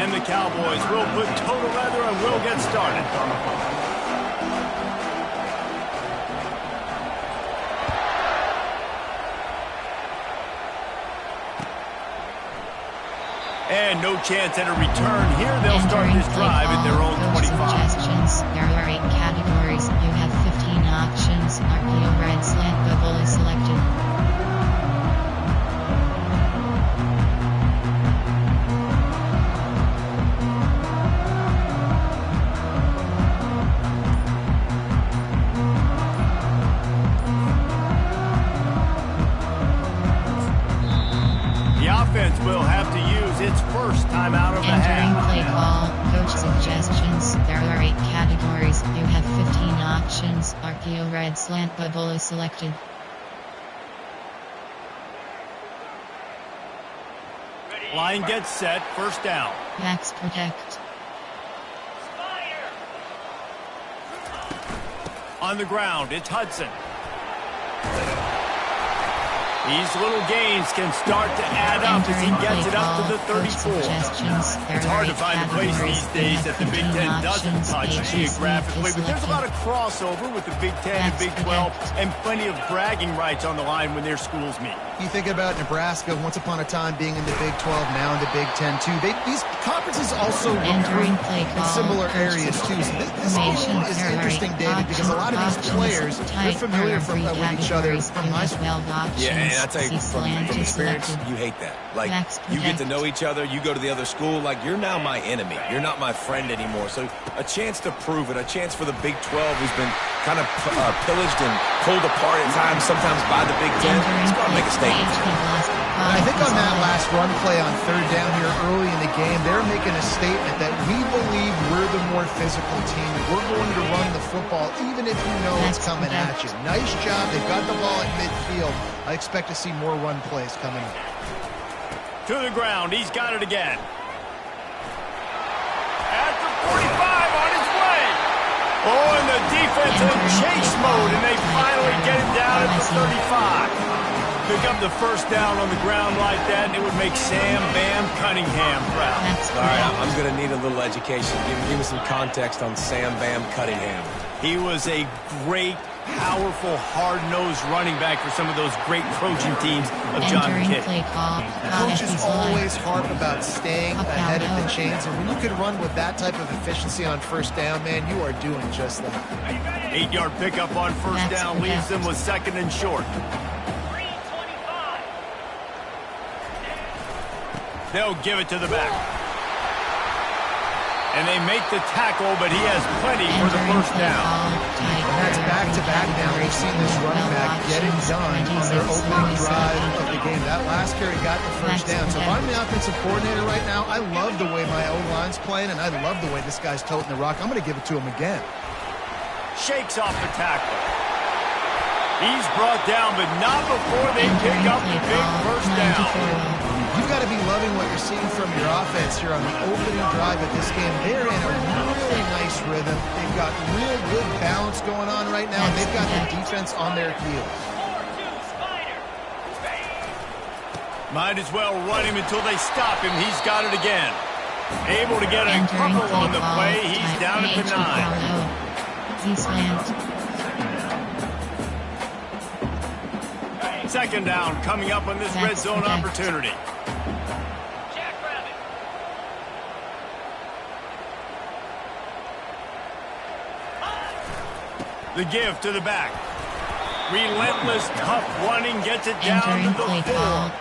And the Cowboys will put total leather and will get started. And no chance at a return here. They'll start this drive at their own 25. Suggestions. There are 8 categories. You have 15 options. RPO, red, slant, bubble is selected. The offense will have to use its first timeout of the Entering half. play call. Coach suggestions. There are 8 categories. You have 15 options. RPO, red, slant, bubble is selected. Line gets set. First down. Max protect. On the ground, it's Hudson. These little gains can start to add up as he gets it up to the 34. It's hard to find a place these days that the Big Ten doesn't touch geographically, but there's a lot of crossover with the Big Ten and Big 12 and plenty of bragging rights on the line when their schools meet. You think about Nebraska once upon a time being in the Big 12, now in the Big 10 too. These conferences also recruit in similar areas too. So this game is interesting, David, because a lot of these players, they're familiar with each other from high school. Yeah, and I tell you, from experience, you hate that. Like, you get to know each other, you go to the other school, like, you're now my enemy. You're not my friend anymore. So a chance to prove it, a chance for the Big 12, who's been kind of pillaged and pulled apart at times, sometimes by the Big 10. It's going to make a statement. And I think on that last run play on third down here early in the game, they're making a statement that we believe we're the more physical team. We're going to run the football even if you know it's coming at you. Nice job. They've got the ball at midfield. I expect to see more run plays coming up. To the ground. He's got it again. At the 45 on his way. Oh, and the defense in chase mode, and they finally get him down at the 35. Pick up the first down on the ground like that, and it would make Sam Bam Cunningham proud. All right, I'm going to need a little education. Give me some context on Sam Bam Cunningham. He was a great, powerful, hard-nosed running back for some of those great Trojan teams of John Kidd. Coaches always harp about staying ahead of the chains, and when you can run with that type of efficiency on first down, man, you are doing just that. 8-yard pickup on first down leaves them with second and short. They'll give it to the back. And they make the tackle, but he has plenty for the first down. And that's back-to-back now. We've seen this running back get it done on their opening drive of the game. That last carry got the first down. So if I'm the offensive coordinator right now, I love the way my O-line's playing, and I love the way this guy's toting the rock. I'm going to give it to him again. Shakes off the tackle. He's brought down, but not before they pick up the big first down. You've got to be loving what you're seeing from your offense here on the opening drive of this game. They're in a really nice rhythm. They've got real good balance going on right now. They've got the defense on their heels. Might as well run him until they stop him. He's got it again. Able to get a couple on the play. He's down at the 9. Second down coming up on this red zone opportunity. The give to the back. Relentless, tough running gets it down to the 4.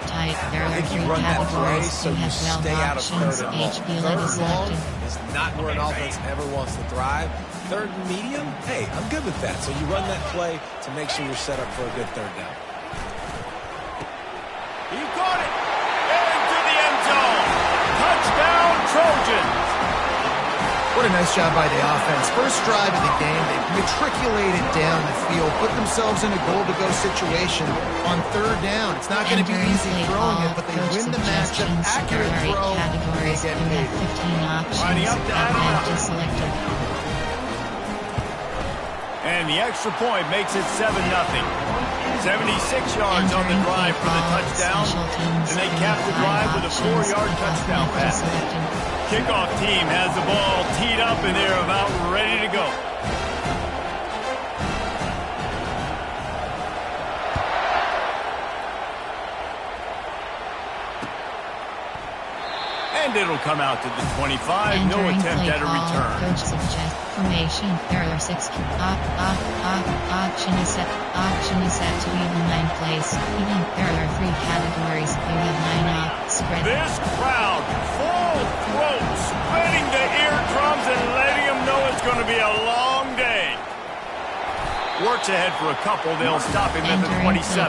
I think you run that play so you stay out of third and long. Third and long is not where an offense ever wants to thrive. Third and medium, hey, I'm good with that. So you run that play to make sure you're set up for a good third down. He caught it into the end zone. Touchdown, Trojans. What a nice job by the offense. First drive of the game, they matriculated down the field, put themselves in a goal-to-go situation on third down. It's not going to be easy throwing it, but they win the matchup. Accurate throw, they get paid. Lining up to selected. And the extra point makes it 7-0. 76 yards on the drive for the touchdown, and they cap the drive with a 4-yard touchdown pass. Kickoff team has the ball teed up, and they're about ready to go. And it'll come out to the 25. No attempt at a return. Coach suggests formation. There are 6. Option is set. Option is set to even 9 plays. Even there are 3 categories. You have 9 up. Spread. This crowd, full throat, spreading the eardrums and letting them know it's going to be a long day. Works ahead for a couple. They'll stop him at the 27.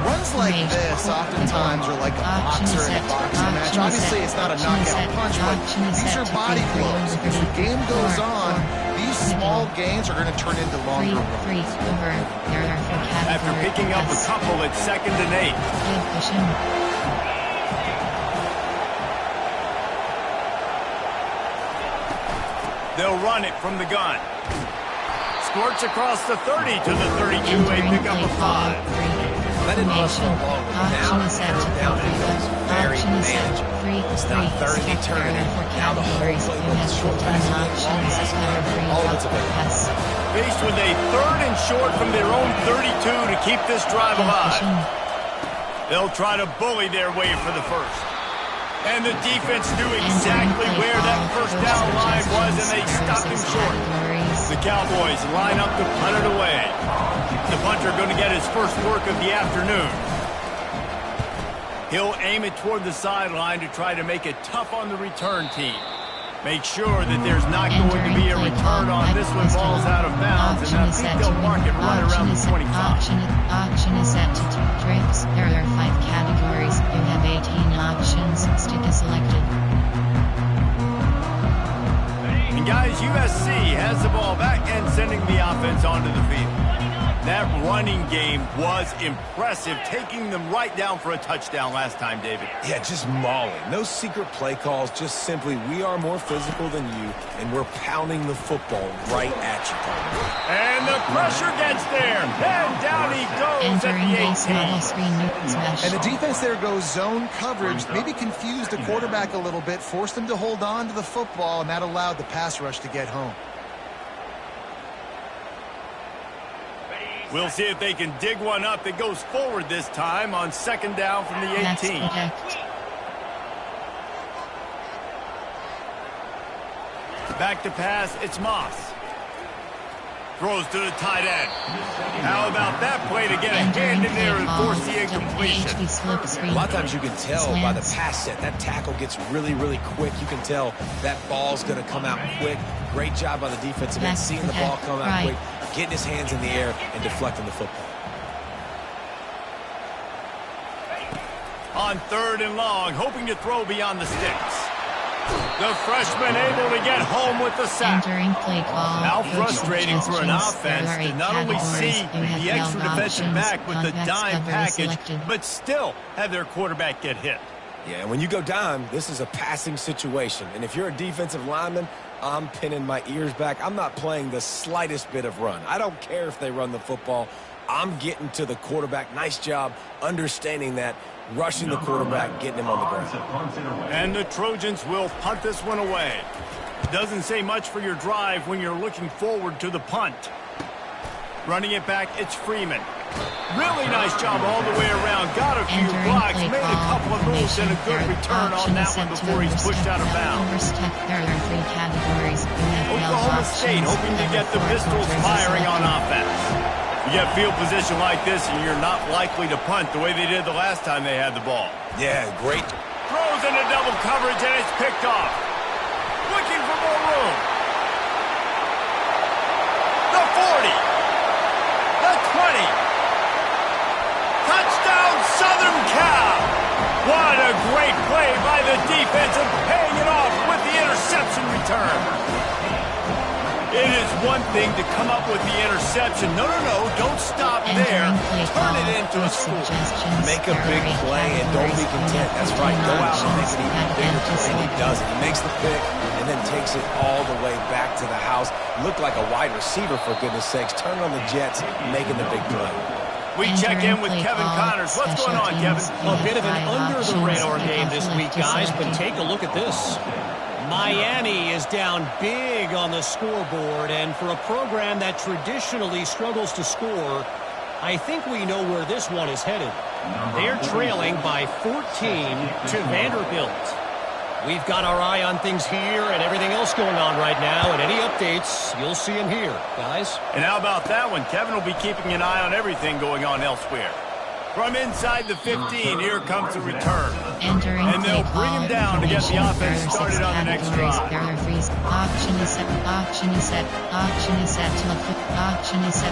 Runs like this oftentimes are like a boxer in a boxing match. Obviously, it's not a knockout punch, but these are body blows. As the game goes on, these small gains are going to turn into longer runs. After picking up a couple, it's 2nd and 8. They'll run it from the gun. Squirts across the 30 to the 32. A pickup of 5. Let it hustle along now. Down defense. Very manageable. It's not third and eternity. Now the whole playbook is short passing. All of it's available. Faced with a 3rd and short from their own 32 to keep this drive alive. They'll try to bully their way for the first. And the defense knew exactly where that first down line was, and they stopped him short. The Cowboys line up to punt it away. The punter going to get his first work of the afternoon. He'll aim it toward the sideline to try to make it tough on the return team. Make sure that there's not going to be a return on this one. Ball's out of bounds, and I think they'll mark it right around the 25. Option is set to 2 trips. There are 5 categories. You have 18 options. Stick is selected. And guys, USC has the ball back and sending the offense onto the field. That running game was impressive, taking them right down for a touchdown last time, David. Yeah, just mauling. No secret play calls, just simply we are more physical than you, and we're pounding the football right at you. And the pressure gets there, and down he goes at the 18. And the defense there goes zone coverage, maybe confused the quarterback a little bit, forced him to hold on to the football, and that allowed the pass rush to get home. We'll see if they can dig one up that goes forward this time on 2nd down from the 18. Back to pass, it's Moss. Throws to the tight end. How about that play to get a hand in there and force the incompletion? A lot of times you can tell by the pass set. That tackle gets really, really quick. You can tell that ball's going to come out quick. Great job by the defensive end, seeing the ball come out quick, getting his hands in the air and deflecting the football. On 3rd and long, hoping to throw beyond the sticks. The freshman able to get home with the sack. Now frustrating for an offense to not only see the extra defensive back with the dime package, but still have their quarterback get hit. Yeah, and when you go dime, this is a passing situation. And if you're a defensive lineman, I'm pinning my ears back. I'm not playing the slightest bit of run. I don't care if they run the football. I'm getting to the quarterback. Nice job understanding that, rushing the quarterback, getting him on the ground. And the Trojans will punt this one away. Doesn't say much for your drive when you're looking forward to the punt. Running it back, it's Freeman. Really nice job all the way around. Got a few blocks, made a couple of moves, and a good return on that one before he's pushed out of bounds. Oklahoma State hoping to get the Pistols firing on offense. You get field position like this, and you're not likely to punt the way they did the last time they had the ball. Yeah, great. Throws into double coverage, and it's picked off. Looking for more room. The 40. The 20. Touchdown, Southern Cal. What a great play by the defense and paying it off with the interception return. It is one thing to come up with the interception. No, don't stop there. Turn it into a score. Make a big play and don't be content. That's right. Go out and make an even bigger play. And he does it. He makes the pick and then takes it all the way back to the house. Looked like a wide receiver, for goodness sakes. Turning on the Jets, making the big play. We check in with Kevin Connors. What's going on, Kevin? A bit of an under-the-radar game this week, guys, but take a look at this. Miami is down big on the scoreboard, and for a program that traditionally struggles to score, I think we know where this one is headed. They're trailing by 14 to Vanderbilt. We've got our eye on things here and everything else going on right now, and any updates, you'll see them here, guys. And how about that one? Kevin will be keeping an eye on everything going on elsewhere. From inside the 15, here comes the return. And they'll bring him down to get the offense started on the next drive. Option is set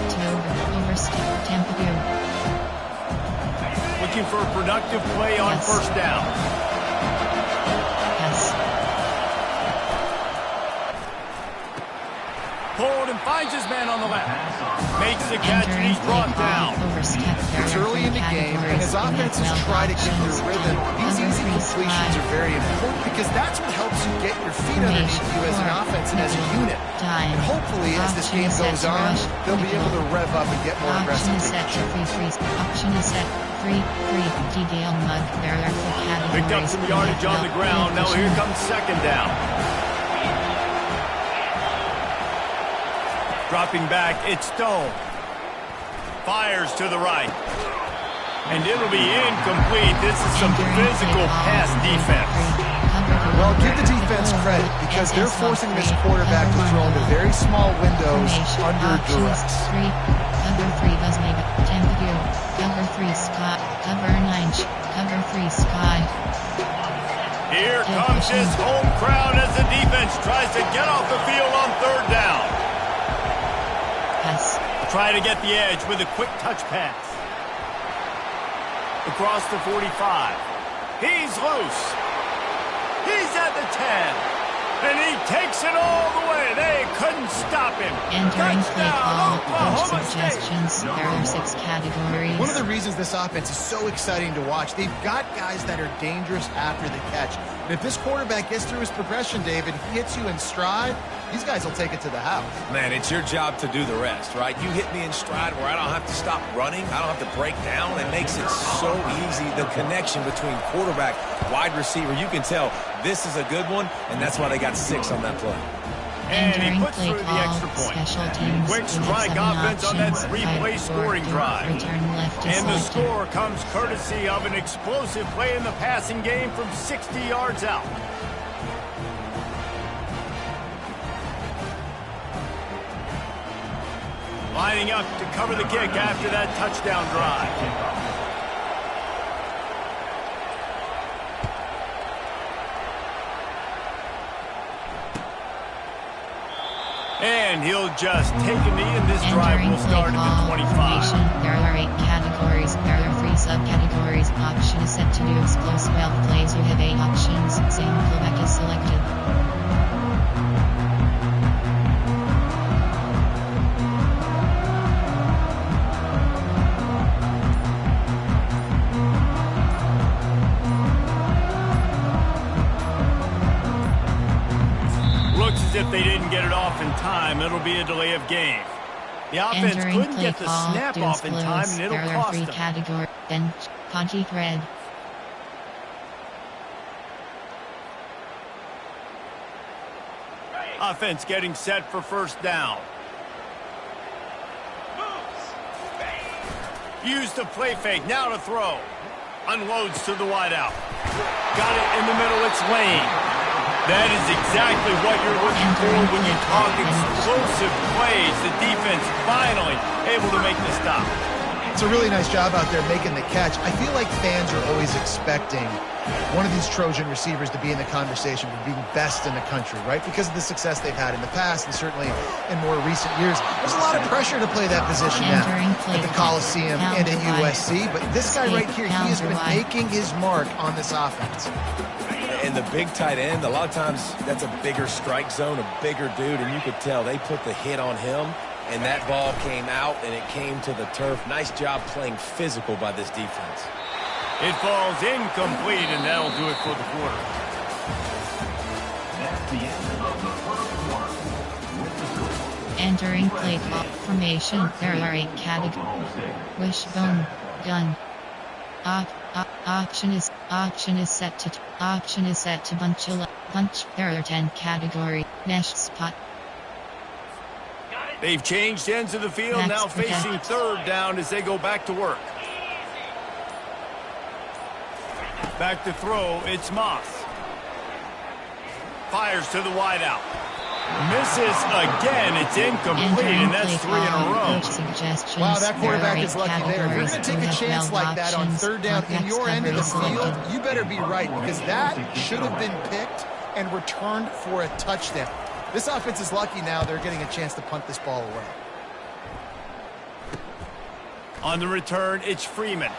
to overstep tempo. Looking for a productive play on first down. Hold and finds his man on the left. Makes the catch and he's brought down. It's early in the game, and as offenses try to get their rhythm, these easy completions are very important because that's what helps you get your feet underneath you as an offense and as a unit. And hopefully, as this game goes on, they'll be able to rev up and get more aggressive. Option is set. Free. Dale Mug. Picked up some yardage on the ground. Now here comes second down. Dropping back, it's Stone. Fires to the right. And it'll be incomplete. This is some physical pass defense. Well, give the defense credit because they're forcing this quarterback to throw into very small windows under duress. Cover 3 does make it. Tempo. Cover 3 Scott. Cover 9. Cover 3 Sky. Here comes his home crowd as the defense tries to get off the field on third down. Try to get the edge with a quick touch pass. Across the 45. He's loose. He's at the 10. And he takes it all the way. They couldn't stop him. Entering play call, coach suggestions. There are 6 categories. One of the reasons this offense is so exciting to watch, they've got guys that are dangerous after the catch. And if this quarterback gets through his progression, David, he hits you in stride, these guys will take it to the house. Man, it's your job to do the rest, right? You hit me in stride where I don't have to stop running. I don't have to break down. It makes it so easy. The connection between quarterback, wide receiver, you can tell this is a good one, and that's why they got 6 on that play. And he puts through the extra point. Quick strike offense on that 3-play scoring drive. And the score comes courtesy of an explosive play in the passing game from 60 yards out. Lining up to cover the kick after that touchdown drive. And he'll just take a knee, and this drive will start at the 25. There are 8 categories. There are 3 subcategories. Option is set to do explosive elf plays. You have 8 options. Same fullback is selected. If they didn't get it off in time, it'll be a delay of game. The offense couldn't get the snap off in time, and it'll cost them. Category bench, Ponty Red. Offense getting set for first down. Use the play fake, now to throw. Unloads to the wideout. Got it in the middle, it's Lane. That is exactly what you're looking for when you talk explosive plays. The defense finally able to make the stop. It's a really nice job out there making the catch. I feel like fans are always expecting one of these Trojan receivers to be in the conversation for being best in the country, right? Because of the success they've had in the past and certainly in more recent years. There's a lot of pressure to play that position now at the Coliseum and at USC. But this guy right here, he has been making his mark on this offense. And the big tight end, a lot of times that's a bigger strike zone, a bigger dude, and you could tell they put the hit on him, and that ball came out, and it came to the turf. Nice job playing physical by this defense. It falls incomplete, and that'll do it for the quarter. That's the end of the first quarter. Entering play call formation. There are 8 categories. Wishbone. Gun. Option is set to punch. There are 10 categories. Mesh spot. They've changed ends of the field, now facing third down as they go back to work. Back to throw, it's Moss. Fires to the wideout. Misses again, it's incomplete, and that's 3 in a row. Wow, that quarterback is lucky there. If you're going to take a chance like that on third down in your end of the field, you better be right, because that should have been picked and returned for a touchdown. This offense is lucky now they're getting a chance to punt this ball away. On the return, it's Freeman.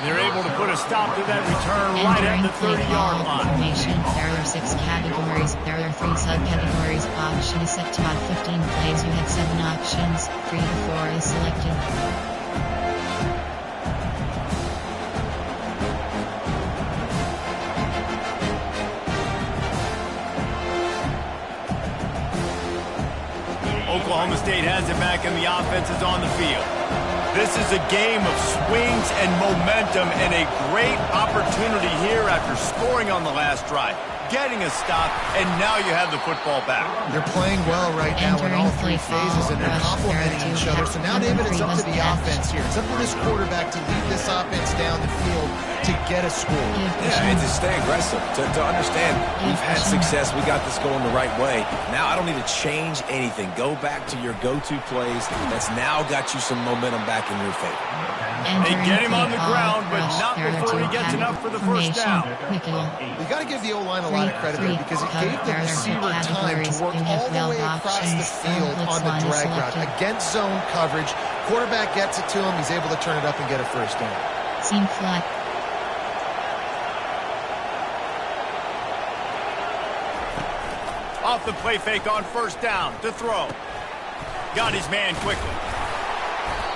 They're able to put a stop to that return right at the 30-yard line. There are 6 categories. There are 3 subcategories. Option is set to 15 plays. You had 7 options. 3 to 4 is selected. Oklahoma State has it back and the offense is on the field. This is a game of swings and momentum and a great opportunity here after scoring on the last drive, getting a stop, and now you have the football back. They're playing well right now in all 3 phases, and they're complementing each other. So now, David, it's up to the offense here. It's up to this quarterback to lead this offense down the field to get a score. Yeah, and to stay aggressive, to understand we've had success, we got this going the right way. Now I don't need to change anything. Go back to your go-to plays. That's now got you some momentum back in your favor. They get him on the ground, but not before he gets enough for the first down. You got to give the O-line a lot of credit there because it gave the receiver time to work all the way across the field on the drag route against zone coverage. Quarterback gets it to him. He's able to turn it up and get a first down. Seam flat. Off the play fake on first down to throw. Got his man quickly.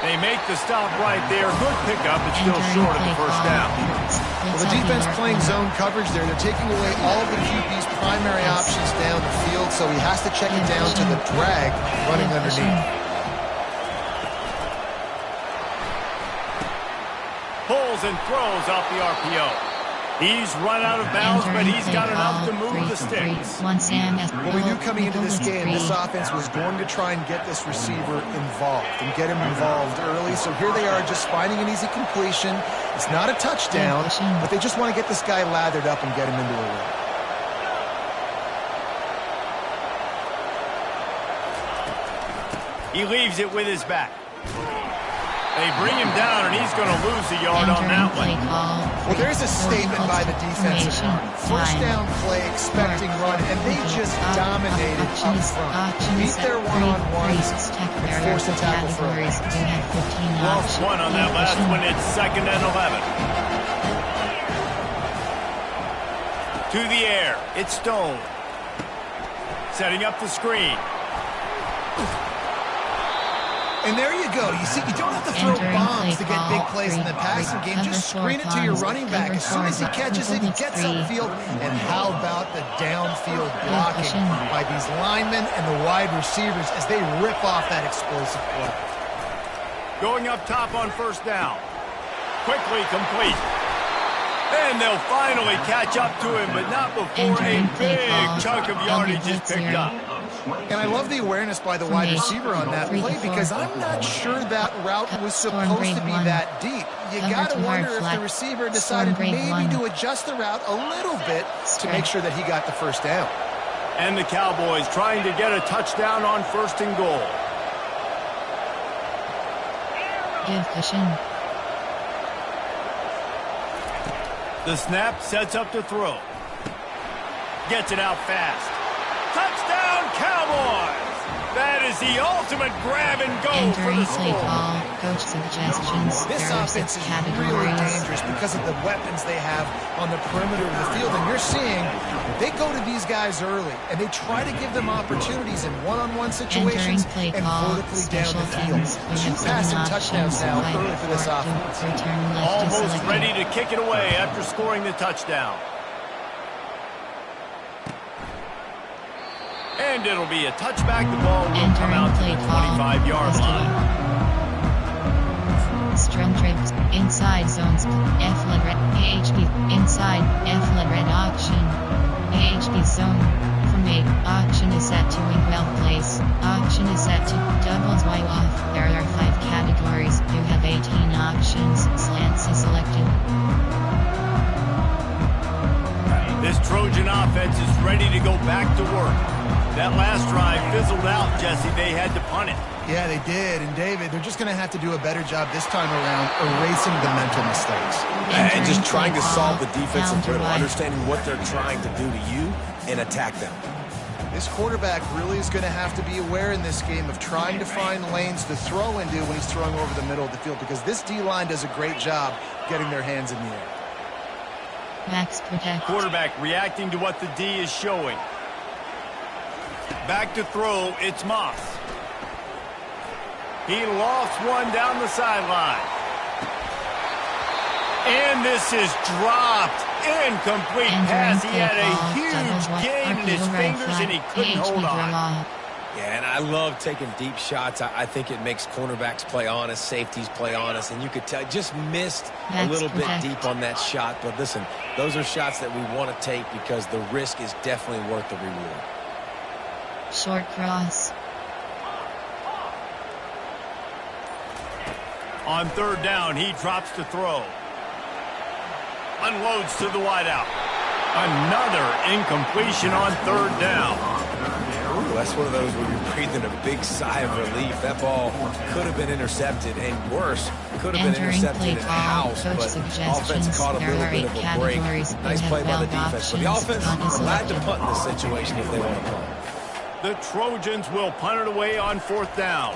They make the stop right there. Good pickup, but still short of the first down. Well, the defense playing zone coverage there. They're taking away all of the QB's primary options down the field, so he has to check it down to the drag running underneath. Pulls and throws off the RPO. He's run out of bounds, but he's got enough to move the sticks. Well, we knew coming into this game, this offense was going to try and get this receiver involved and get him involved early. So here they are just finding an easy completion. It's not a touchdown, but they just want to get this guy lathered up and get him into a run. He leaves it with his back. They bring him down, and he's going to lose a yard on that one. Well, there's a statement by the defensive line. First down play, expecting run, and they just dominated up front. Beat their one-on-ones and force a tackle for a loss. Lost one on that last one. It's 2nd and 11. To the air. It's Stone. Setting up the screen. And there you go. You see, you don't have to throw bombs to get big plays in the passing game. Just screen it to your running back. As soon as he catches it, he gets upfield. And how about the downfield blocking by these linemen and the wide receivers as they rip off that explosive play. Going up top on first down. Quickly complete. And they'll finally catch up to him, but not before a big chunk of yardage is picked up. And I love the awareness by the wide receiver on that play because I'm not sure that route was supposed to be that deep. You got to wonder if the receiver decided maybe to adjust the route a little bit to make sure that he got the first down. And the Cowboys trying to get a touchdown on 1st and goal. Give cushion. The snap sets up to throw. Gets it out fast. Touchdown, Cowboys! That is the ultimate grab and go for the score. Coach suggestions. This offense is really dangerous because of the weapons they have on the perimeter of the field. And you're seeing they go to these guys early, and they try to give them opportunities in one-on-one situations and vertically down the field. 2 passing touchdowns now early for this offense. Almost ready to kick it away after scoring the touchdown. And it'll be a touchback. The ball will come out to the 25-yard line. Strong trips, inside zones, F-led red, AHB, inside, F-led red auction, AHB zone, from 8, auction is set to wing well place, auction is set to doubles Y off, there are 5 categories, you have 18 auctions, slants is selected. This Trojan offense is ready to go back to work. That last drive fizzled out, Jesse. They had to punt it. Yeah, they did. And, David, they're just going to have to do a better job this time around erasing the mental mistakes. And just trying to solve the defensive riddle, understanding what they're trying to do to you and attack them. This quarterback really is going to have to be aware in this game of trying to find lanes to throw into when he's throwing over the middle of the field, because this D-line does a great job getting their hands in the air. Max protect. Quarterback reacting to what the D is showing. Back to throw, it's Moss. He lost one down the sideline. And this is dropped. Incomplete pass. He had a huge gain in his fingers and he couldn't hold on. Yeah, and I love taking deep shots. I think it makes cornerbacks play honest, safeties play honest, and you could tell just missed a little bit deep on that shot. But listen, those are shots that we want to take because the risk is definitely worth the reward. Short cross. On third down, he drops to throw. Unloads to the wideout. Another incompletion on third down. Ooh, that's one of those where you're breathing a big sigh of relief. That ball could have been intercepted, and worse, could have been intercepted in the house, but offense caught a little bit of a break. Nice play by the defense, but the offense glad to punt in this situation if they want to punt. The Trojans will punt it away on fourth down.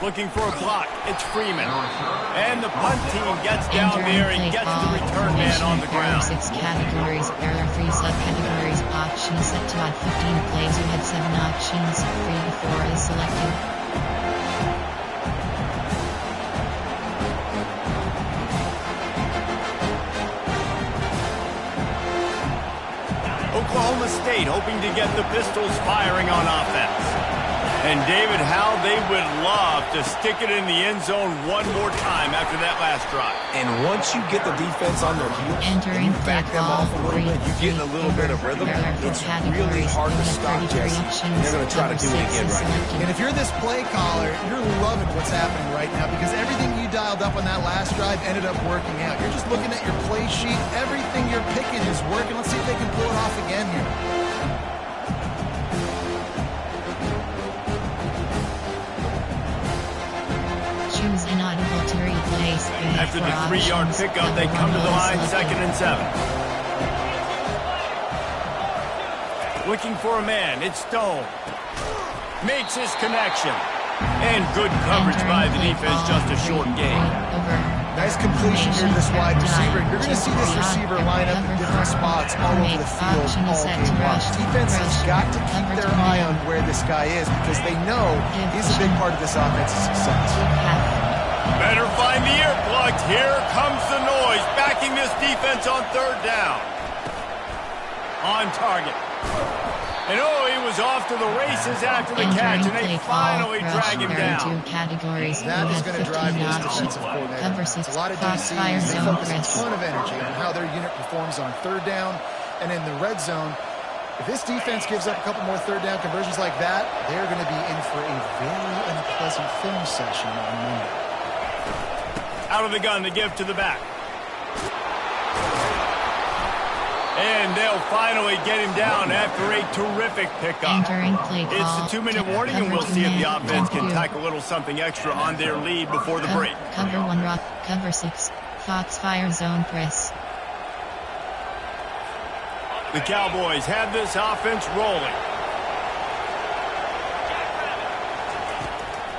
Looking for a block. It's Freeman. And the punt team gets down there and gets the return man on the ground. 6 categories. There are 3 subcategories. Auction set to odd 15 plays. You had 7 auctions. 3 to 4 is selected. Oklahoma State hoping to get the Pistols firing on offense. And David, how they would love to stick it in the end zone one more time after that last drive. And once you get the defense on their heels and you back them off a little bit, you get in a little bit of rhythm, it's really hard to stop Jesse. They're going to try to do it again right now. And if you're this play caller, you're loving what's happening right now because everything you dialed up on that last drive ended up working out. You're just looking at your play sheet. Everything you're picking is working. Let's see if they can pull it off again here. Choose inaudible to replace. After the 3-yard pickup, they come to the line, 2nd and 7. Looking for a man, it's Stone. Makes his connection. And good coverage by the defense, just a short gain. Nice completion here to this wide receiver. You're going to see this receiver line up in different spots all over the field all game long. Defense has got to keep their eye on where this guy is because they know he's a big part of this offense's success. Better find the earplugs. Here comes the noise, backing this defense on third down. On target. And he was off to the races after the catch, and they finally drag him down. That is going to drive this defensive coordinator. It's a lot of DCs. They focus a ton of energy on how their unit performs on third down and in the red zone. If this defense gives up a couple more third down conversions like that, they're going to be in for a very unpleasant film session on Monday. Out of the gun to give to the back. And they'll finally get him down after a terrific pickup. It's the 2-minute warning, and we'll see if the offense can tack a little something extra on their lead before the break. Cover 1 rock, cover 6, Foxfire zone press. The Cowboys have this offense rolling.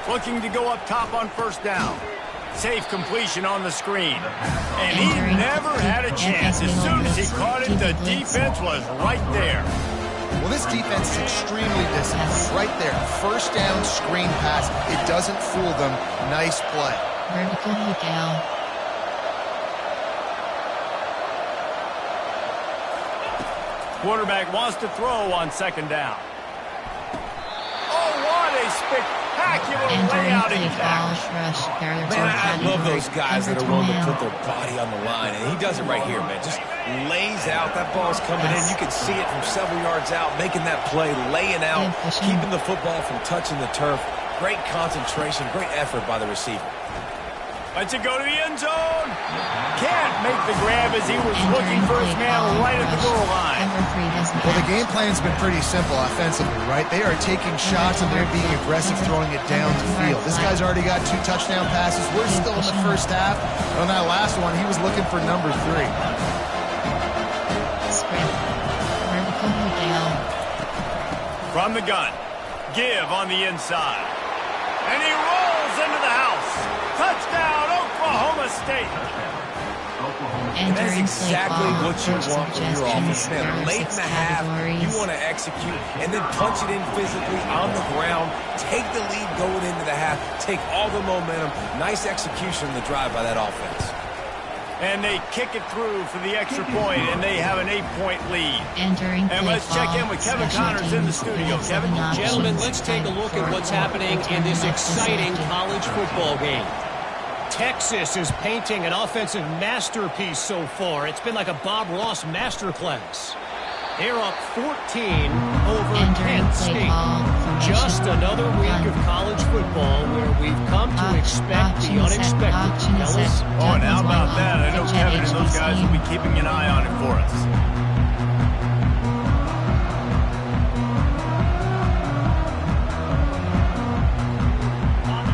Looking to go up top on first down. Safe completion on the screen. And he never had a chance. As soon as he caught it, the defense was right there. Well, this defense is extremely disciplined. Right there. First down screen pass. It doesn't fool them. Nice play. Vertical hook out. quarterback wants to throw on second down. Oh, what a spectacular layout and catch. Man, I love those guys that are willing to put their body on the line, and he does it right here, man. Just lays out. That ball's coming in. You can see it from several yards out, making that play, laying out, keeping the football from touching the turf. Great concentration, great effort by the receiver. Lets it go to the end zone. Can't make the grab as he was looking for his man right at the goal line. Well, the game plan's been pretty simple offensively, right? They are taking shots and they're being aggressive, throwing it down the field. This guy's already got 2 touchdown passes. We're still in the first half. And on that last one, he was looking for number 3. From the gun. Give on the inside. And he rolls into the house. Touchdown, Oklahoma State. And that's exactly what you want from your offense. Man, late in the half, you want to execute and then punch it in physically on the ground. Take the lead going into the half. Take all the momentum. Nice execution on the drive by that offense. And they kick it through for the extra point, and they have an 8-point lead. And let's check in with Kevin Connors in the studio. Kevin? Gentlemen, let's take a look at what's happening in this exciting college football game. Texas is painting an offensive masterpiece so far. It's been like a Bob Ross masterclass. They're up 14 over Kent State. Just another week of college football where we've come to expect the unexpected. Fellas? Oh, and how about that? I know Kevin and those guys will be keeping an eye on it for us.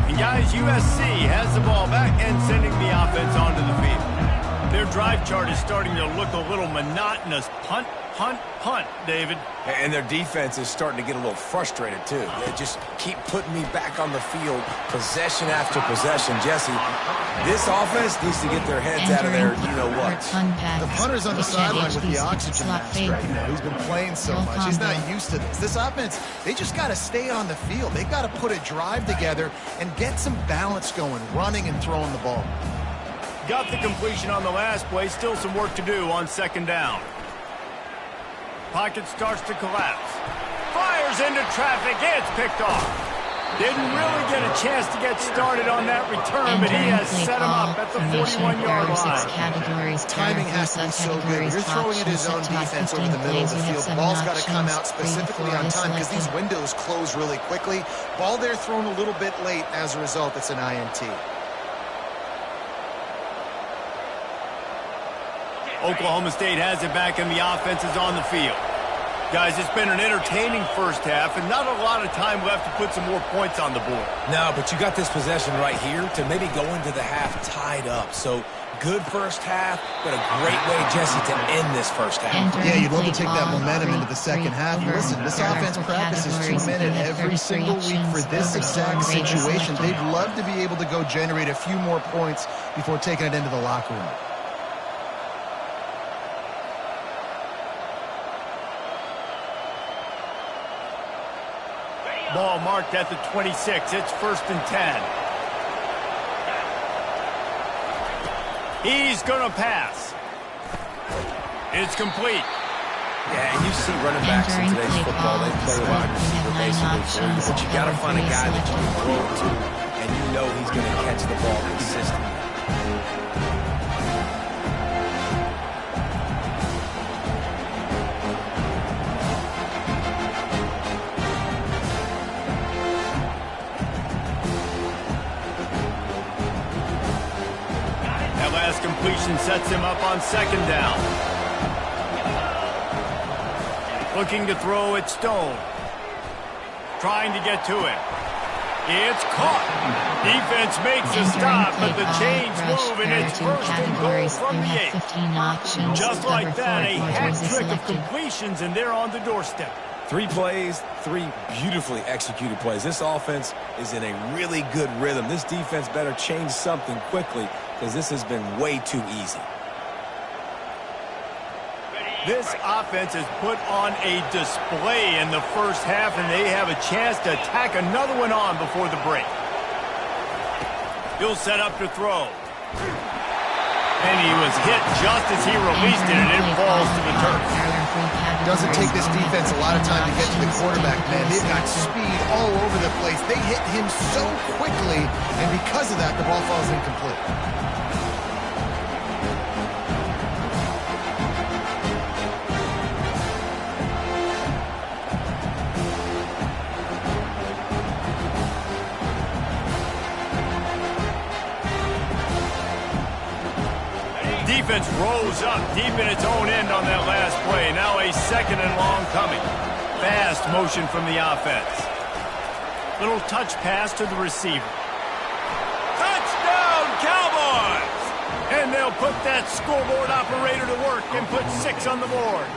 And guys, USC has the ball back and sending the offense onto the field. Their drive chart is starting to look a little monotonous. Punt, punt, punt, David. And their defense is starting to get a little frustrated, too. They just keep putting me back on the field, possession after possession. Jesse, this offense needs to get their heads out of their you-know-what. The punter's on the sideline with the oxygen mask right now. He's been playing so much. He's not used to this. This offense, they just got to stay on the field. They've got to put a drive together and get some balance going, running and throwing the ball. Got the completion on the last play. Still some work to do on second down. Pocket starts to collapse. Fires into traffic. It's picked off. Didn't really get a chance to get started on that return, but he has set him up at the 41-yard line. Timing has to be so good. You're throwing at his own defense over the middle of the field. The ball's got to come out specifically on time because these windows close really quickly. Ball there thrown a little bit late. As a result, it's an INT. Oklahoma State has it back and the offense is on the field. Guys, it's been an entertaining first half and not a lot of time left to put some more points on the board. No, but you got this possession right here to maybe go into the half tied up. So good first half, but a great way, Jesse, to end this first half. Yeah, you'd love to take that momentum into the second half. Listen, this offense practices 2-minute every single week for this exact situation. They'd love to be able to go generate a few more points before taking it into the locker room. Ball marked at the 26. It's 1st and 10. He's going to pass. It's complete. Yeah, and you see running backs in today's football, they play a wide receiver basically for you, but you got to find a guy that you can throw it to, and you know he's going to catch the ball consistently. Completion sets him up on second down. Looking to throw at Stone. Trying to get to it. It's caught. Defense makes a stop, but the chains move, and it's 1st and goal from the 8. Just like that, a hat trick of completions, and they're on the doorstep. 3 plays, 3 beautifully executed plays. This offense is in a really good rhythm. This defense better change something quickly because this has been way too easy. This offense has put on a display in the first half, and they have a chance to tack another one on before the break. He'll set up to throw. And he was hit just as he released it, and it falls to the turf. Doesn't take this defense a lot of time to get to the quarterback, man. They've got speed all over the place. They hit him so quickly, and because of that, the ball falls incomplete. Defense rose up deep in its own end on that last play. Now a second and long coming. Fast motion from the offense. Little touch pass to the receiver. Touchdown, Cowboys! And they'll put that scoreboard operator to work and put 6 on the board.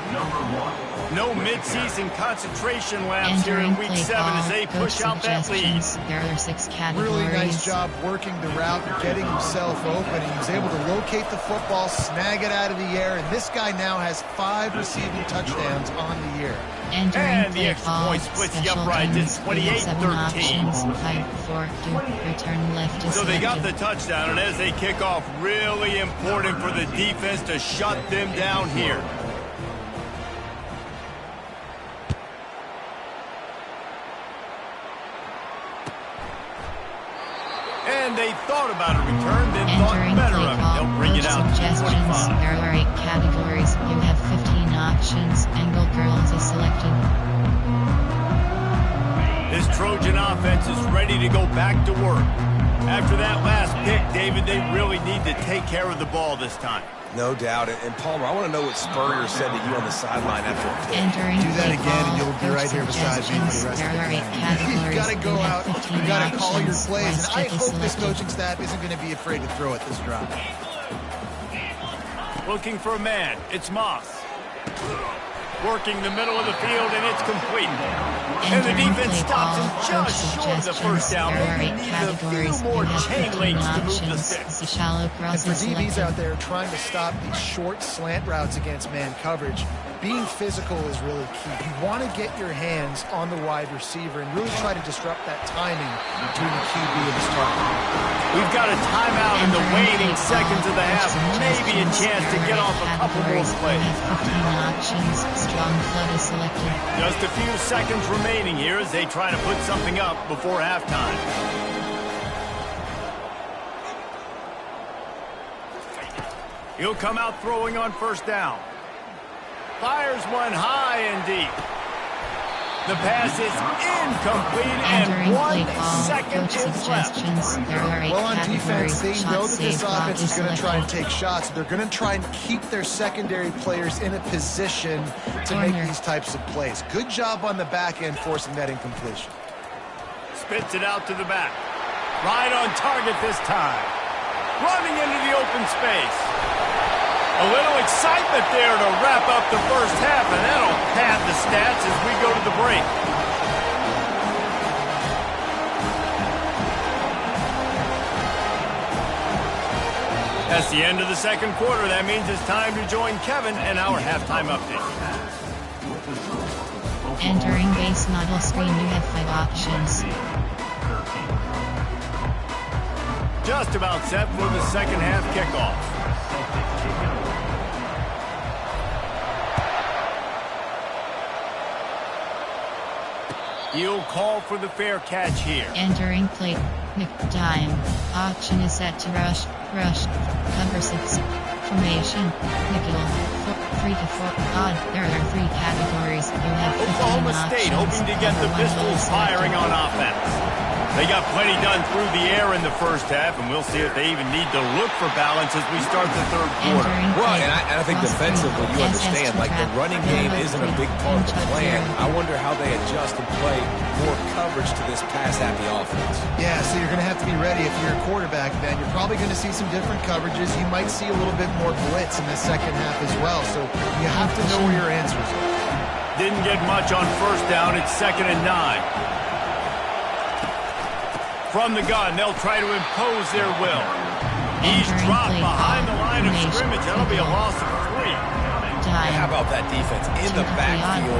No midseason concentration laps here in Week 7 as they push out that lead. There are 6 categories. Really nice job working the route and getting himself open. He was able to locate the football, snag it out of the air, and this guy now has 5 receiving touchdowns on the year. And the extra point splits the upright to 28-13. So they got the touchdown, and as they kick off, really important for the defense to shut them down here. And they thought about a return, then thought better of it. They'll bring it out to 25. There are 8 categories. You have 15 options. Angle girls is selected. This Trojan offense is ready to go back to work. After that last pick, David, they really need to take care of the ball this time. No doubt. And Palmer, I want to know what Spurrier said to you on the sideline after a pick. Do that again, and you'll be right here beside me for the rest of the game. You've got to go out. You've got to call your plays. And I hope this coaching staff isn't going to be afraid to throw at this drive. Looking for a man. It's Moss. Working the middle of the field, and it's complete. And the defense stops him just short of the first down. Maybe needs a few more chain links to move the sticks. And for DBs out there trying to stop these short slant routes against man coverage, being physical is really key. You want to get your hands on the wide receiver and really try to disrupt that timing between the QB and his target. We've got a timeout in the waning seconds of the half. Maybe a chance to get off a couple more plays. 15 options. Strong flood is selected. Just a few seconds remaining here as they try to put something up before halftime. He'll come out throwing on first down. Fires one high and deep. The pass is incomplete, and 1 second is left. Well, on defense, they know that this offense is going to try and take shots. They're going to try and keep their secondary players in a position to make these types of plays. Good job on the back end forcing that incompletion. Spits it out to the back. Right on target this time. Running into the open space. A little excitement there to wrap up the first half, and that'll pad the stats as we go to the break. That's the end of the second quarter. That means it's time to join Kevin and our halftime update. Entering base model screen, you have 5 options. Just about set for the second half kickoff. He'll call for the fair catch here. Entering plate. Time. Option is set to rush. Cover 6. Formation. Nickel. 3 to 4. Odd. There are 3 categories. You have 15 Oklahoma State options. hoping to get the pistols firing on offense. They got plenty done through the air in the first half, and we'll see if they even need to look for balance as we start the third quarter. Well, and I think defensively, you understand, like the running game isn't a big part of the plan. I wonder how they adjust and play more coverage to this pass-happy offense. Yeah, so you're going to have to be ready if you're a quarterback, Ben. You're probably going to see some different coverages. You might see a little bit more blitz in the second half as well, so you have to know where your answers are. Didn't get much on first down. It's 2nd and 9. From the gun, they'll try to impose their will. He's dropped behind the line of scrimmage. That'll be a loss of 3. How about that defense in the backfield?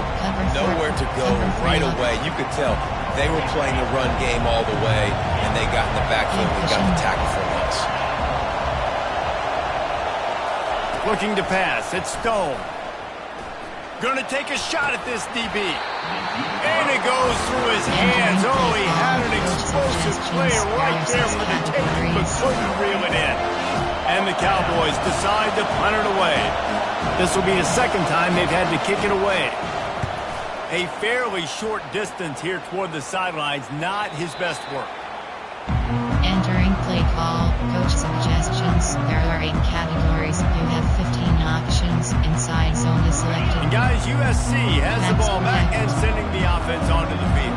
Nowhere to go right away. You could tell they were playing the run game all the way, and they got in the backfield and got the tackle for loss. Looking to pass. It's Stone. Gonna take a shot at this DB. And it goes through his hands. Oh, he had an explosive play right there for the taking, but couldn't reel it in. And the Cowboys decide to punt it away. This will be the second time they've had to kick it away. A fairly short distance here toward the sidelines, not his best work. Entering play call, coach suggestions. There are 8 categories. You have 15 options. Inside zone is selected. And guys, USC has the ball back and sending the offense onto the field.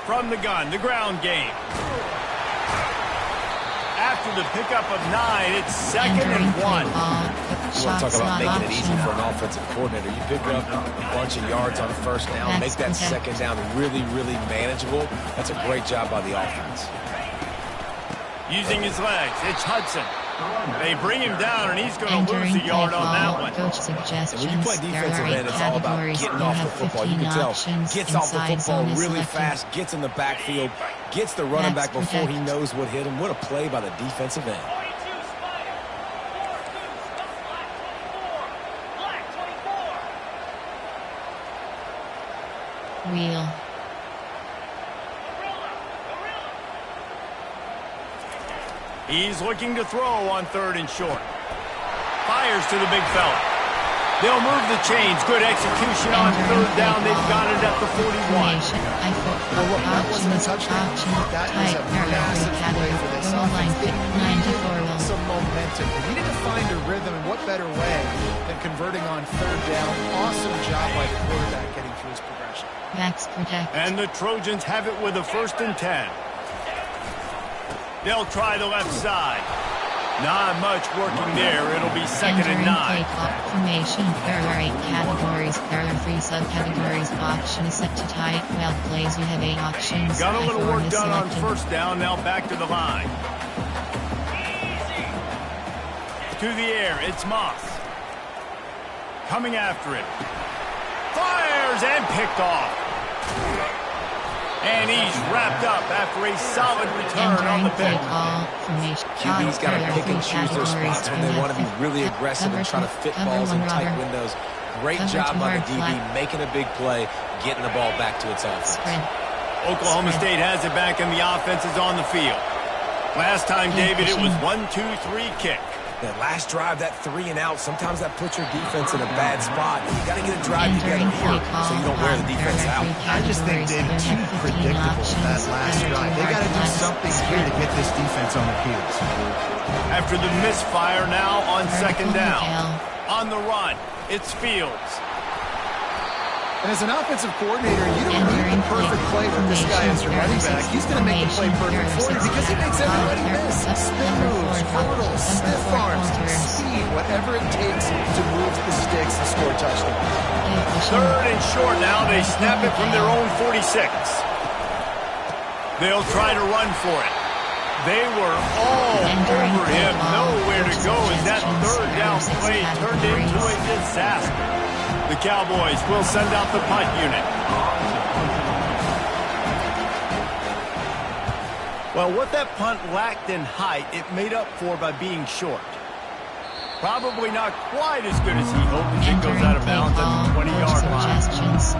From the gun, the ground game. After the pickup of 9, it's 2nd and 1. You want to talk about making it easy for an offensive coordinator. You pick up a bunch of yards on first down, make that second down really, really manageable. That's a great job by the offense. Using his legs, it's Hudson. They bring him down, and he's going to lose a yard on that one. And when you play defensive end, it's all about getting off the football. You can tell, gets off the football really fast, gets in the backfield, gets the running back before he knows what hit him. What a play by the defensive end. Wheel. He's looking to throw on 3rd and short. Fires to the big fella. They'll move the chains. Good execution on 3rd down. They've got it at the 41. Well, look, that wasn't a touchdown. That was a massive play for this offense. They needed some momentum. They needed to find a rhythm, and what better way than converting on 3rd down. Awesome job by the quarterback getting through his progression. Max protect. And the Trojans have it with a 1st and 10. They'll try the left side. Not much working there. It'll be 2nd and 9. Formation. There are 8 categories. There are 3 subcategories. Option is set to tight. Well plays. You have 8 options. Got a little work done on 1st down. Now back to the line. To the air. It's Moss. Coming after it. Fires and picked off. And he's wrapped up after a solid return on the pick. QB's got to pick and choose their spots when they want to be really aggressive and try to fit balls in tight windows. Great job by the DB, making a big play, getting the ball back to its offense. Oklahoma State has it back, and the offense is on the field. Last time, David, it was 1-2-3 kick. That last drive, that 3 and out, sometimes that puts your defense in a bad spot. You got to get a drive together here so you don't wear the defense out. I just think, David, too predictable that last drive. They got to do something here to get this defense on their heels. After the misfire now on 2nd down. On the run, it's Fields. And as an offensive coordinator, you don't need the perfect play from this guy as your running back. He's going to make the play perfect for you because he makes everybody miss. Spin moves, portals, stiff arms, speed, whatever it takes to move the sticks and score touchdowns. 3rd and short now. They snap it from their own 46. They'll try to run for it. They were all over him. Nowhere to go as that 3rd down play turned into a disaster. The Cowboys will send out the punt unit. Well, what that punt lacked in height, it made up for by being short. Probably not quite as good as he hoped as it goes out of bounds at the 20-yard line.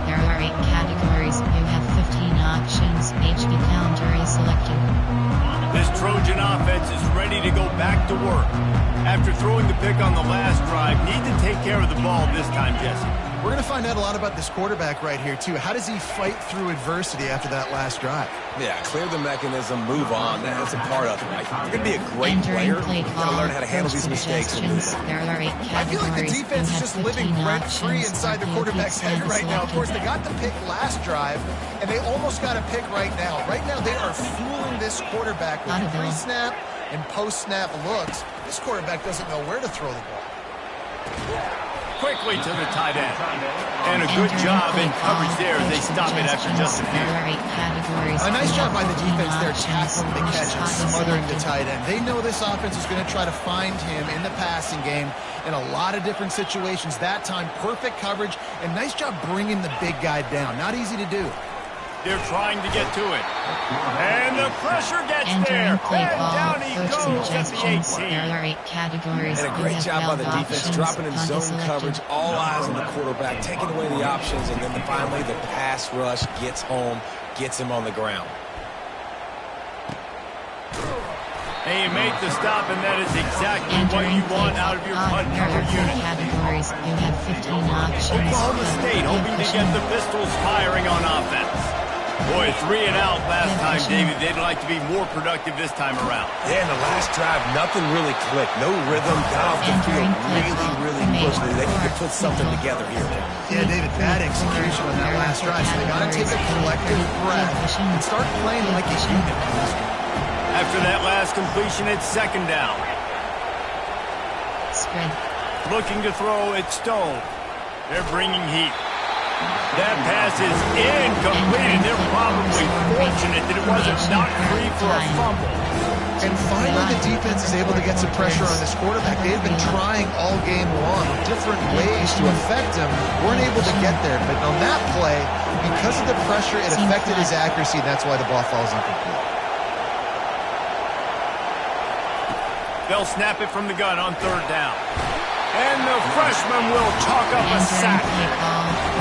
There are 8 categories. You have 15 options. HB counter is selected. This Trojan offense is ready to go back to work. After throwing the pick on the last drive, need to take care of the ball this time, Jesse. We're going to find out a lot about this quarterback right here, too. How does he fight through adversity after that last drive? Yeah, clear the mechanism, move on. That's a part of it, right? You're going to be a great player. You've got to learn how to handle these mistakes. I feel like the defense is just living rent-free inside the quarterback's head right now. Of course, they got the pick last drive, and they almost got a pick right now. Right now, they are fooling this quarterback with pre-snap and post-snap looks. This quarterback doesn't know where to throw the ball. Quickly to the tight end. And a good job in coverage there as they stop it after just a few. A nice job by the defense there tackling the catch and smothering the tight end. They know this offense is going to try to find him in the passing game in a lot of different situations. That time, perfect coverage and nice job bringing the big guy down. Not easy to do. They're trying to get to it. And the pressure gets there. And down he goes at the 18. There are 8 categories. And a great job by the defense, dropping in zone coverage, all eyes on the quarterback, taking away the options, and then finally the pass rush gets home, gets him on the ground. And you make the stop, and that is exactly what you want out of your punt cover unit. Categories. You have 15 options. Oklahoma State hoping to get the Pistols firing on offense. Boy, 3 and out last time, David. They'd like to be more productive this time around. Yeah, in the last drive, nothing really clicked. No rhythm, got off the field really quickly. They need to put something together here. Yeah, David, bad execution on that last drive. So they got to take a collective breath and start playing like a unit. After that last completion, it's 2nd down. Spread. Looking to throw, it's Stone. They're bringing heat. That pass is incomplete. They're probably fortunate that it wasn't knocked free for a fumble. And finally, the defense is able to get some pressure on this quarterback. They've been trying all game long different ways to affect him. Weren't able to get there. But on that play, because of the pressure, it affected his accuracy. That's why the ball falls incomplete. They'll snap it from the gun on 3rd down. And the freshman will chalk up a sack.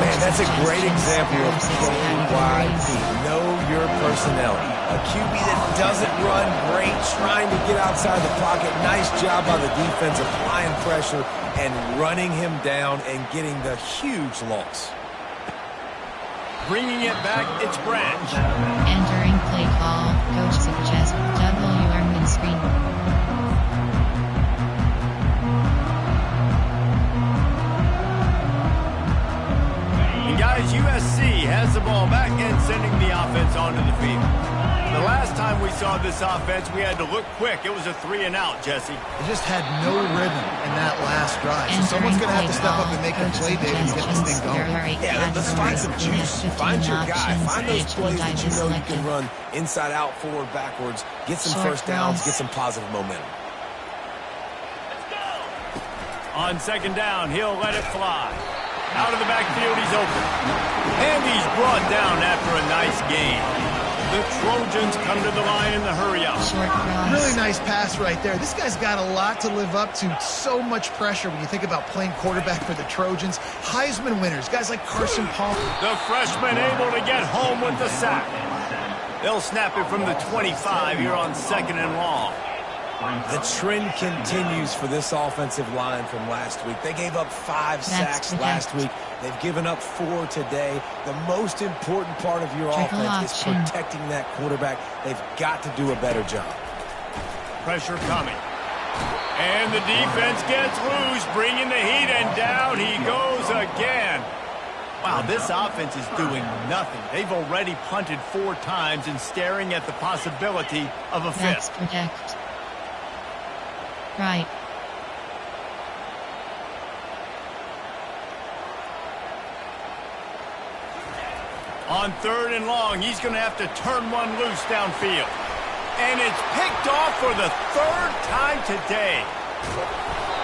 Man, that's a great example of KYP. Know your personnel. A QB that doesn't run great, trying to get outside the pocket. Nice job by the defense applying pressure and running him down and getting the huge loss. Bringing it back, it's Branch. Entering play call. Coach suggests W. screen. Guys, USC has the ball back and sending the offense onto the field. The last time we saw this offense, we had to look quick. It was a 3 and out, Jesse. They just had no rhythm in that last drive. So someone's going to have to step up and make a play, David, and get this thing going. Yeah, let's find some juice. Find your guy. Find those plays that you know you can run inside out, forward, backwards. Get some first downs. Get some positive momentum. On 2nd down, he'll let it fly. Out of the backfield, he's open. And he's brought down after a nice gain. The Trojans come to the line in the hurry-up. Really nice pass right there. This guy's got a lot to live up to. So much pressure when you think about playing quarterback for the Trojans. Heisman winners, guys like Carson Palmer. The freshman able to get home with the sack. They'll snap it from the 25 here on 2nd and long. The trend continues for this offensive line from last week. They gave up 5 sacks last week. They've given up 4 today. The most important part of your offense is protecting that quarterback. They've got to do a better job. Pressure coming. And the defense gets loose, bringing the heat, and down he goes again. Wow, this offense is doing nothing. They've already punted 4 times and staring at the possibility of a 5th. Protect. Right. On 3rd and long, he's going to have to turn one loose downfield. And it's picked off for the 3rd time today.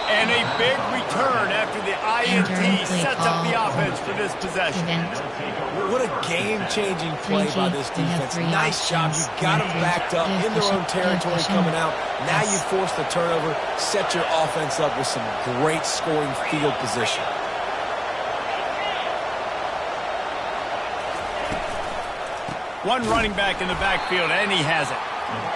And a big return after the INT sets up the offense for this possession. What a game-changing play by this defense. Nice job. You got them backed up in their own territory coming out. Now you force the turnover, set your offense up with some great scoring field position. One running back in the backfield, and he has it.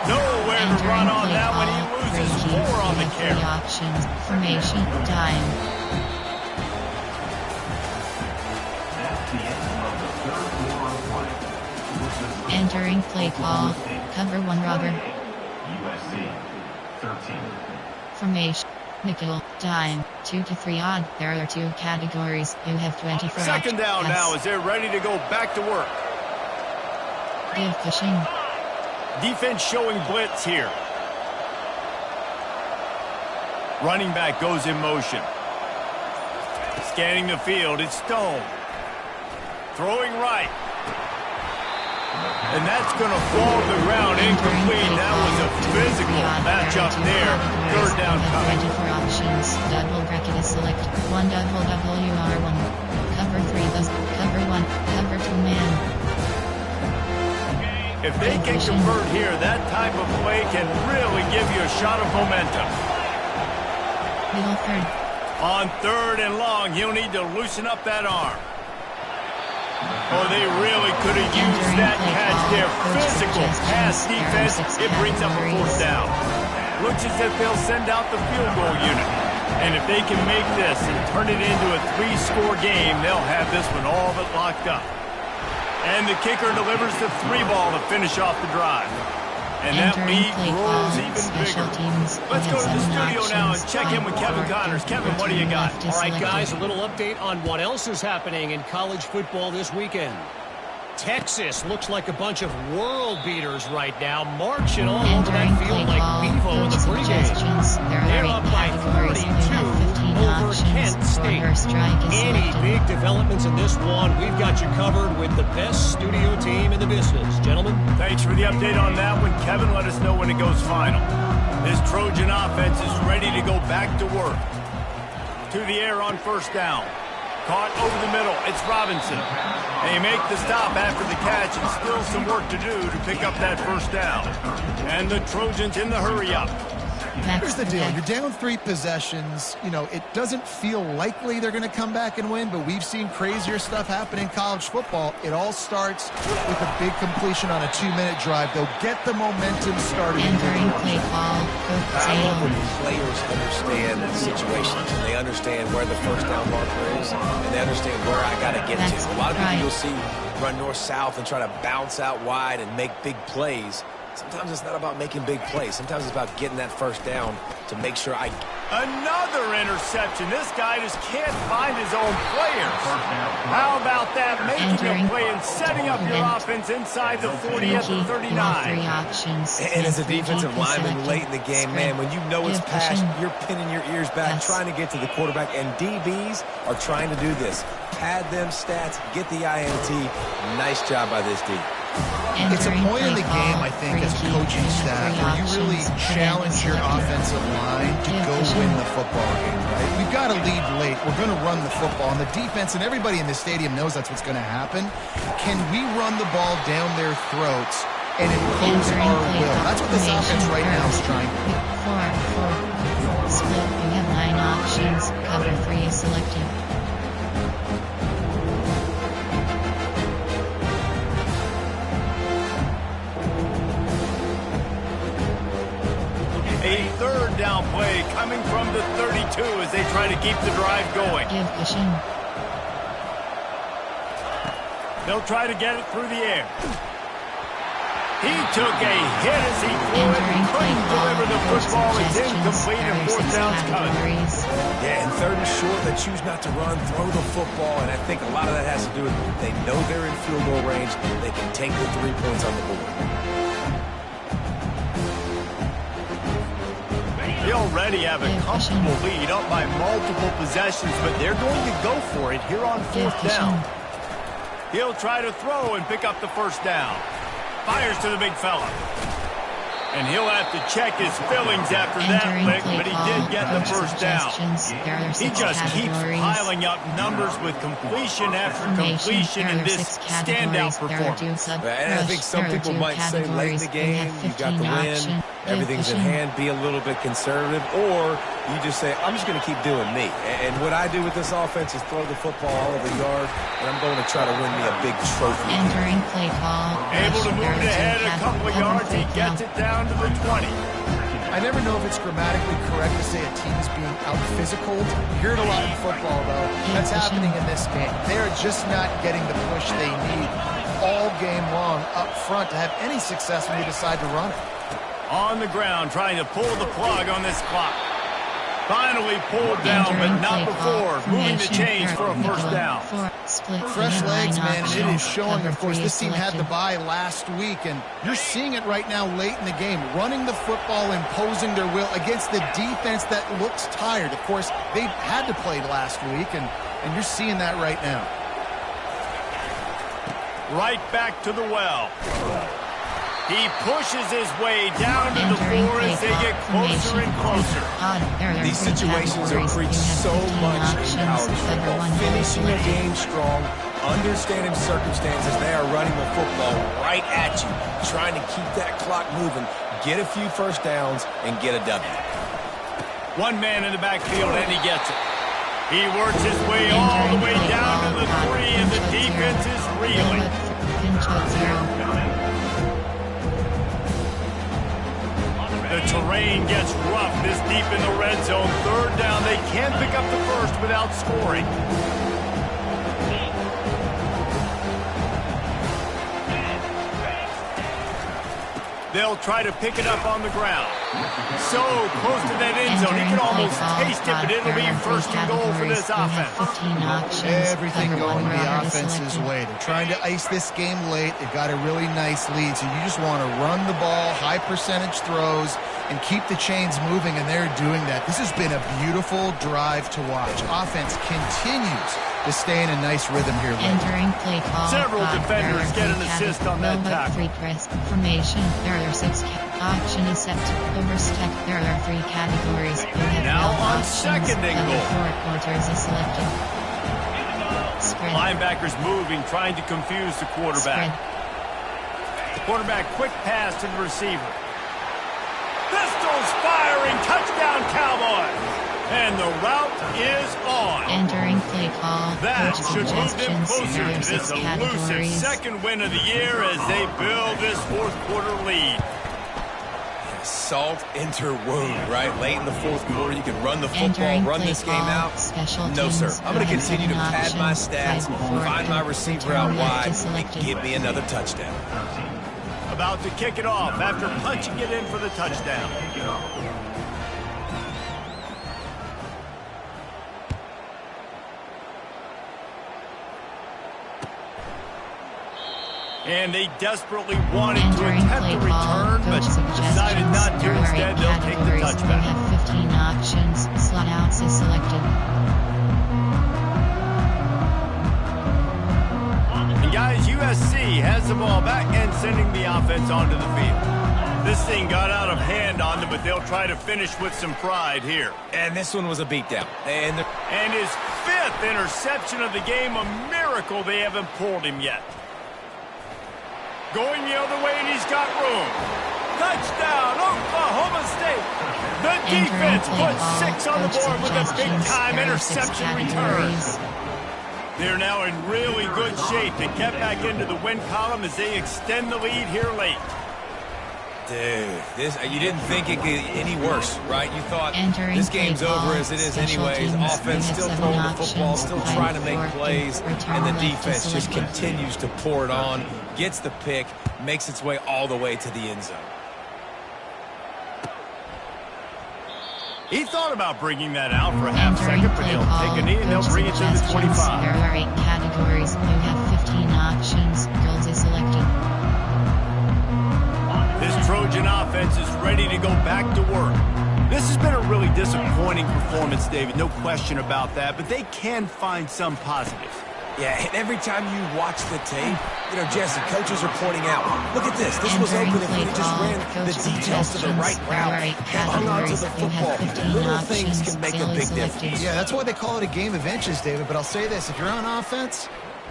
Nowhere to run on that one. He loses 4 on the carry. Options, formation, time. Entering play call. Cover 1 rubber. Formation. Nickel. Time. 2 to 3 odd. There are 2 categories. You have 24 2nd down now as they're ready to go back to work. Give pushing. Defense showing blitz here. Running back goes in motion. Scanning the field, it's Stone. Throwing right. And that's going to fall to the ground incomplete. That was a physical matchup there. 3rd down coming. 24 options. Double bracket is select. 1 double WR1. Cover 3 bus. Cover 1. Cover 2 man. If they can convert here, that type of play can really give you a shot of momentum. On 3rd and long, he'll need to loosen up that arm. Oh, they really could have used that catch there. Physical pass defense. It brings up a 4th down. Looks as if they'll send out the field goal unit. And if they can make this and turn it into a 3-score game, they'll have this one all but locked up. And the kicker delivers the 3 ball to finish off the drive. And that lead grows even bigger. Let's go to the studio now and check in with Kevin Connors. Kevin, what do you got? All right, guys, a little update on what else is happening in college football this weekend. Texas looks like a bunch of world beaters right now, marching all over that field like Bevo in the pregame. They're up by 32 over Kent State. Any big developments in this one, we've got you covered with the best studio team in the business. Gentlemen. Thanks for the update on that one. Kevin, let us know when it goes final. This Trojan offense is ready to go back to work. To the air on 1st down. Caught over the middle. It's Robinson. They make the stop after the catch, and still some work to do to pick up that 1st down. And the Trojans in the hurry-up. Here's the deal. You're down 3 possessions. You know, it doesn't feel likely they're going to come back and win, but we've seen crazier stuff happen in college football. It all starts with a big completion on a 2-minute drive. They'll get the momentum started. Entering play call. I love when players understand the situations, and they understand where the 1st down marker is, and they understand where I got to get to. A lot of people you'll see run north-south and try to bounce out wide and make big plays. Sometimes it's not about making big plays. Sometimes it's about getting that 1st down to make sure I... Another interception. This guy just can't find his own players. How about that? Making a play and setting up your offense inside the 40 at the 39. And as a defensive lineman late in the game, man, when you know it's past, you're pinning your ears back, trying to get to the quarterback. And DBs are trying to do this. Pad them stats, get the INT. Nice job by this D. It's a point in the game, I think, as a coaching staff, where you really challenge your offensive line to go win the football game, right? We've got to lead late. We're going to run the football. And the defense and everybody in the stadium knows that's what's going to happen. Can we run the ball down their throats and impose our will? That's what this offense right now is trying to do. 4-4. Split. You have 9 options. Cover 3 is selected. A 3rd down play coming from the 32 as they try to keep the drive going. They'll try to get it through the air. He took a hit as he threw it and couldn't deliver the football. It's incomplete and 4th down's coming. Yeah, and 3rd and short, they choose not to run, throw the football, and I think a lot of that has to do with they know they're in field goal range. They can take the 3 points on the board. They already have a comfortable lead up by multiple possessions, but they're going to go for it here on 4th down. He'll try to throw and pick up the 1st down. Fires to the big fella. And he'll have to check his fillings after that lick, but he did get the 1st down. He just keeps piling up numbers with completion after completion in this standout performance. And I think some people might say late in the game, you got the win, everything's in hand, be a little bit conservative, or you just say, I'm just going to keep doing me. And what I do with this offense is throw the football all over the yard, and I'm going to try to win me a big trophy. Entering play call. Able to move it ahead a couple of yards. He gets it down to the 20. I never know if it's grammatically correct to say a team's being out-physical. You hear it a lot in football, though. That's happening in this game. They're just not getting the push they need all game long up front to have any success when they decide to run it. On the ground, trying to pull the plug on this clock. Finally pulled down, but not before. Moving the chains for a 1st down. Fresh legs, man, and it is showing. Of course, this team had the bye last week, and you're seeing it right now late in the game. Running the football, imposing their will against the defense that looks tired. Of course, they had to play last week, and you're seeing that right now. Right back to the well. He pushes his way down to the floor as they get closer and closer. These situations are preached so much in college football. Finishing a game strong, understanding circumstances. They are running the football right at you, trying to keep that clock moving, get a few first downs, and get a W. One man in the backfield, and he gets it. He works his way all the way down to the 3, and the defense is reeling. The terrain gets rough this deep in the red zone. Third down, they can't pick up the first without scoring. They'll try to pick it up on the ground. So close to that end zone. He can almost taste it, but it'll be first and goal for this offense. Everything going the offense's way. They're trying to ice this game late. They've got a really nice lead, so you just want to run the ball, high percentage throws, and keep the chains moving, and they're doing that. This has been a beautiful drive to watch. Offense continues to stay in a nice rhythm here late. Several defenders get an assist on that tackle. Formation. There are 6 option is set to overstep. There are 3 categories. Now on second and goal. 4 quarters is selected. Spread. Linebackers moving, trying to confuse the quarterback. The quarterback, quick pass to the receiver. Pistols firing, touchdown Cowboys! And the route is on. Entering play call. That should move them closer to this elusive second win of the year as they build this fourth quarter lead. Salt enter wound, right? Late in the fourth quarter, you can run the football, run this game out. No, sir. I'm going to continue to pad my stats, find my receiver out wide, and give me another touchdown. About to kick it off after punching it in for the touchdown. And they desperately wanted to attempt a return, but decided not to. Instead, they'll take the touchback. We have 15 options. Slot outs is selected. And guys, USC has the ball back and sending the offense onto the field. This thing got out of hand on them, but they'll try to finish with some pride here. And this one was a beatdown. And his 5th interception of the game, a miracle they haven't pulled him yet. Going the other way, and he's got room. Touchdown, Oklahoma State. The defense puts 6 on the board with a big-time interception return. They're now in really good shape to get back into the win column as they extend the lead here late. Dude, you didn't think it could get any worse, right? You thought this game's over as it is anyways. Offense still throwing the football, still trying to make plays, and the defense just continues to pour it on, gets the pick, makes its way all the way to the end zone. He thought about bringing that out for a half second, but he'll take a knee and they'll bring it to the 25. There are 8 categories. You have 15 options. Girls is selected. This Trojan offense is ready to go back to work. This has been a really disappointing performance, David, no question about that, but they can find some positives. Yeah, and every time you watch the tape, Jesse, coaches are pointing out, look at this. This was open if we just ran the details to the right route, hung on to the football. Little things can make a big difference. Yeah, that's why they call it a game of inches, David, but I'll say this. If you're on offense,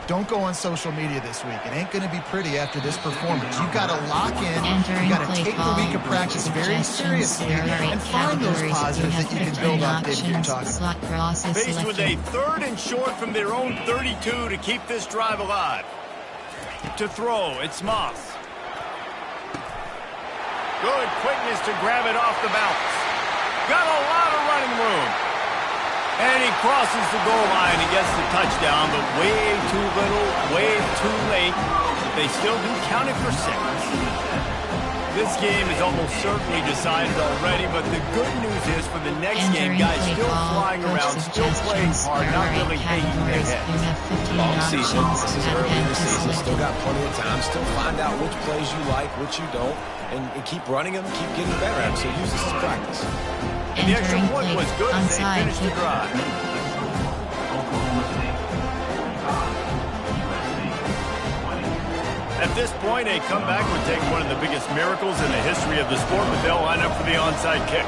don't go on social media this week. It ain't going to be pretty after this performance. You've got to lock in. You've got to take the week of practice very seriously and find those positives that you can build on, David, you're talking about. Faced with a 3rd and short from their own 32 to keep this drive alive. To throw, it's Moss. Good quickness to grab it off the bounce. Got a lot of running room. And he crosses the goal line and gets the touchdown, but way too little, way too late. They still do count it for 6. This game is almost certainly decided already, but the good news is for the next game, guys still flying around, still playing hard, not really hanging their heads. Long season, this is early in the season, still got plenty of time, still find out which plays you like, which you don't, and keep running them, keep getting better at them, so use this as practice. And the extra point was good as they finished the drive. At this point, a comeback would take one of the biggest miracles in the history of the sport, but they'll line up for the onside kick.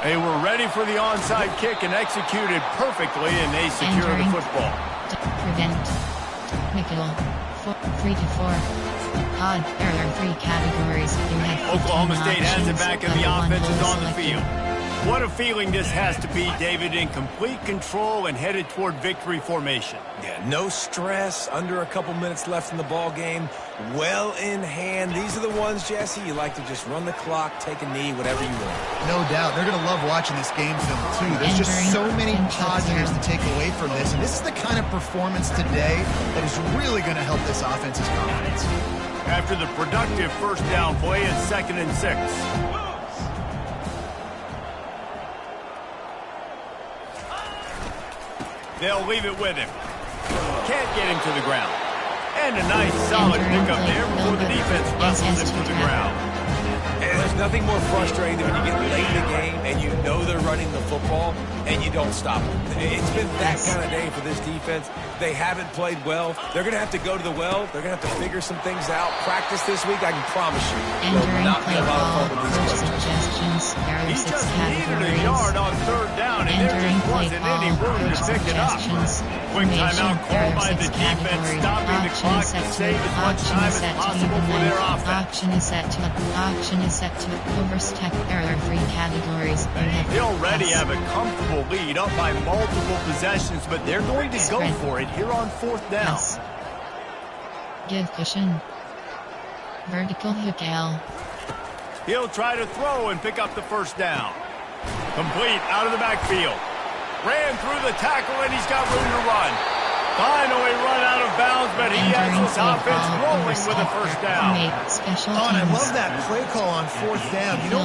They were ready for the onside kick and executed perfectly, and they secure the football. Prevent. Technical. 3 to 4. Odd. There are 3 categories. Oklahoma State has it back, and the offense is on the field. What a feeling this has to be, David, in complete control and headed toward victory formation. Yeah, no stress, under a couple minutes left in the ball game, well in hand. These are the ones, Jesse, you like to just run the clock, take a knee, whatever you want. No doubt. They're going to love watching this game film, too. There's just so many positives to take away from this, and this is the kind of performance today that is really going to help this offense's confidence. After the productive first down play, it's 2nd and 6. They'll leave it with him. Can't get him to the ground. And a nice solid pickup there before the defense wrestles him to the ground. And there's nothing more frustrating than when you get late in the game and you know they're running the football and you don't stop them. It's been that kind of day for this defense. They haven't played well. They're going to have to go to the well. They're going to have to figure some things out. Practice this week, I can promise you. Entering not play be a lot of call, fun with these coach coaches. suggestions, there are He 6 just needed a yard on categories. 3rd down, and there Entering just play wasn't call, any room coach to pick it up. suggestions, Quick timeout formation, call there by are the 6 defense, categories. stopping the Auction clock is to set save to, as much auction time is as set to possible for their even offense. auction is set to, auction is set to, overstack, there are 3 categories. They already have a comfortable lead, up by multiple possessions, but they're going to go for it here on 4th down. Yes. Give cushion. Vertical hook L. He'll try to throw and pick up the first down. Complete out of the backfield. Ran through the tackle, and he's got room to run. Finally run out of bounds, but he has this offense rolling with a first down. Special Oh, and I teams. love that play call on 4th down. You know,